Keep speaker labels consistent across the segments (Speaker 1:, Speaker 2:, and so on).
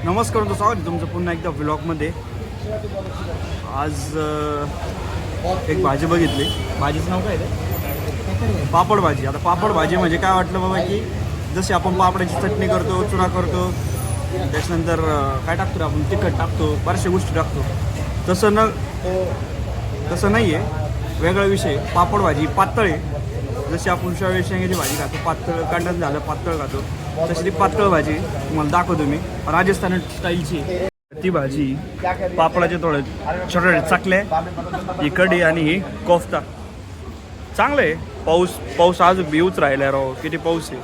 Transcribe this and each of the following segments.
Speaker 1: नमस्कार, तो स्वागत आहे तुमचं पुन्हा एकदा व्लॉगमध्ये. आज एक भाजी बघितली. भाजीचं नाव काय आहे? पापड भाजी. आता पापड भाजी म्हणजे काय वाटलं बाबा की जशी आपण पापडाची चटणी करतो, चुरा करतो, त्याच्यानंतर काय टाकतो रे आपण, तिखट टाकतो, बऱ्याचशा गोष्टी टाकतो. तसं नाही आहे. वेगळा विषय. पापड भाजी पातळ आहे. जशी आपण शेंगाची भाजी खातो, पातळ कांडण झालं पातळ खातो, तशी ती पातळ भाजी तुम्हाला दाखवतो मी. राजस्थानी स्टाईलची ती भाजी. पापडाचे थोडे छोटे चाकले, ही कढी आणि ही कोफ्ता. चांगलं आहे. पाऊस आज बिऊच राहिला राव. किती पाऊस आहे,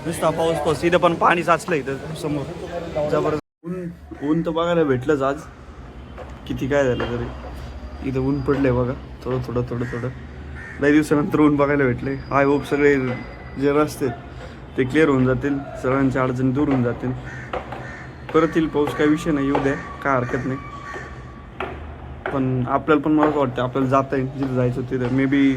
Speaker 1: नुसता पाऊस. इथं पण पाणी साचलं इथं समोर जबरदस्त. ऊन तर बघायला भेटलंच आज. किती काय झालं तरी इथं ऊन पडलंय बघा. थोडं लई दिवसानंतर ऊन बघायला भेटले. आय होप सगळे जे रस्ते ते क्लिअर होऊन जातील, सगळ्यांच्या अडचणी दूर होऊन जातील. परत येईल पाऊस, काही विषय नाही, येऊ द्या, काय हरकत नाही. पण आपल्याला पण मला वाटतं आपल्याला जाता येईल जिथं जायचं तिथं. मे बी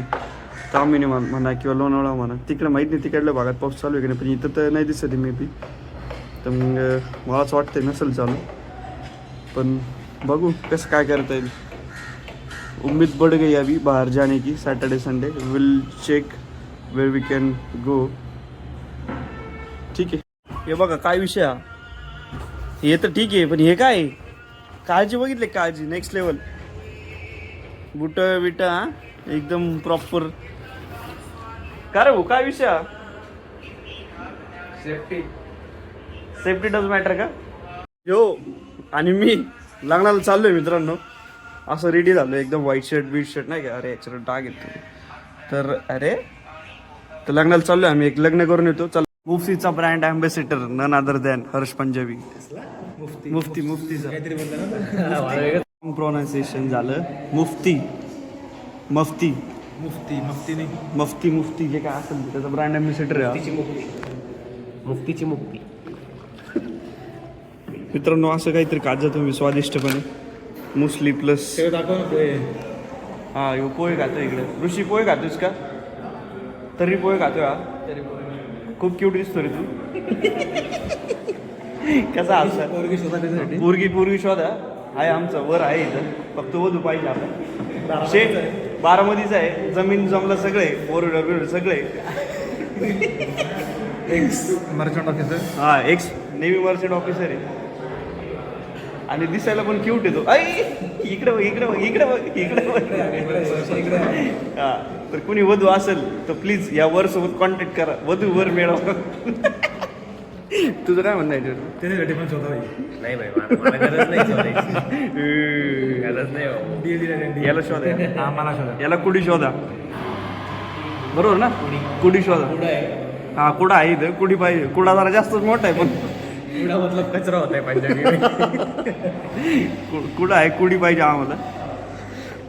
Speaker 1: तामिनी म्हणा किंवा लोणावळा म्हणा, तिकडे माहीत नाही तिकडल्या भागात पाऊस चालू आहे की नाही, पण इथं तर नाही दिसत आहे मे बी. तर मग मलाच वाटतं नसेल चालू, पण बघू कसं काय करता येईल. उम्मीद बढ़ गई अभी बाहर जाने की. Saturday Sunday will check where we can go. ठीक आहे. हे बघा काय विषय हा. हे तर ठीक आहे, पण हे काय काळजी बघितले, काळजी नेक्स्ट लेवल. बुट बिटा एकदम प्रॉपर. का रे भाऊ, काय विषय हा? सेफ्टी डज मॅटर का? यो आणि मी लग्नाला चाललोय मित्रांनो. असं रेडी झालं एकदम. व्हाईट शर्ट नाही का. अरे याच्यावर डाग येतो. तर लग्नाला चाललो आम्ही. एक लग्न करून येतो. चल. मुफ्तीचा brand ambassador none other than Harsh Punjabi. मुफ्तीचा प्रोनाउन्सिएशन झालं. मुफ्ती जे काय असेल त्याचा ब्रँड अँबॅसिडर आहे.
Speaker 2: मुफ्तीची मुक्ती.
Speaker 1: मित्रांनो असं काहीतरी खात तुम्ही स्वादिष्टपणे. मुसली प्लस हा. यो पोहे खातो इकडे. ऋषी पोहे खातोस का? तरी पोहे खातोय हा. खूप क्यूट दिसतो रे तू. कसा असता पोरगी शोधा आहे. आमचं वर आहे इथं. फक्त वधू पाहिजे आपण. शेठ बारामतीच आहे. जमीन जमलं सगळे. बोर सगळे.
Speaker 2: X merchant officer.
Speaker 1: हा, एक्स नेव्ही मर्चंट ऑफिसर आहे. आणि दिसायला पण क्यूट येतो. इकडे हा. तर कुणी वधू असेल तर प्लीज या वर सोबत कॉन्टॅक्ट करा. वधू वर मिळवा. तुझं काय म्हणणं आहे?
Speaker 2: त्याच्यासाठी पण शोधा नाही भाई, मला गरज नाही.
Speaker 1: याला शोधा.
Speaker 2: मला शोधा.
Speaker 1: याला कुडी शोधा. बरोबर ना? कुडी शोधा. हा, कुडा आहे इथं. कुडी पाहिजे. कुडा जरा जास्तच मोठा आहे, पण
Speaker 2: कुडा मतलब कचरा होता है पंजाबी.
Speaker 1: कुडा आहे. कुडी पाहिजे आम्हाला.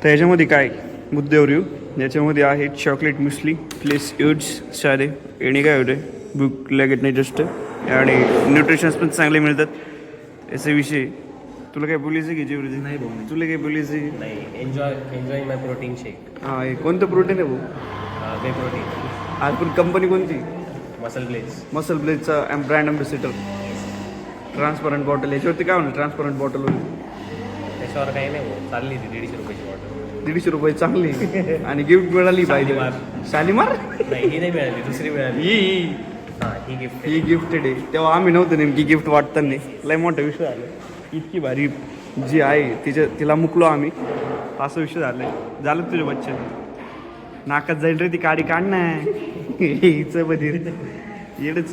Speaker 1: तर याच्यामध्ये काय मुद्द्यावर येऊ. याच्यामध्ये आहे चॉकलेट मुसली प्लेस युड्स सारे. आणि काय होते भूक लागत नाही जास्त, आणि न्यूट्रिशन्स पण चांगले मिळतात. याचा विषय तुला काय बोलायचं की जेवढी
Speaker 2: नाही भाऊ,
Speaker 1: तुला काय बोलायचं?
Speaker 2: नाही. Enjoy my protein shake.
Speaker 1: हां, हे कोणतं प्रोटीन आहे भाऊ?
Speaker 2: Whey protein.
Speaker 1: आज पण कंपनी कोणती?
Speaker 2: मसल
Speaker 1: ब्लेजचा ब्रँड अँबॅसिडर. Transparent bottle. याच्यावरती काय म्हणलं ट्रान्सपरंट बॉटल होती?
Speaker 2: त्याच्यावर काही नाही भाऊ, चालली ती 150 रुपयाची बॉटल.
Speaker 1: 150 रुपये चांगली. आणि गिफ्ट मिळाली पाहिजे. शालीमार
Speaker 2: नाही, ही नाही मिळाली, दुसरी मिळाली.
Speaker 1: ही गिफ्टेड आहे. तेव्हा आम्ही नव्हतं नेमकी गिफ्ट वाटताना. लय मोठा विषय झाला. इतकी भारी जी आहे तिला मुकलो आम्ही. असं विषय झालं तुझ्या बच्चे. नाकात जाईल रे ती काडी काढ ना. हिचं बधीर येडच.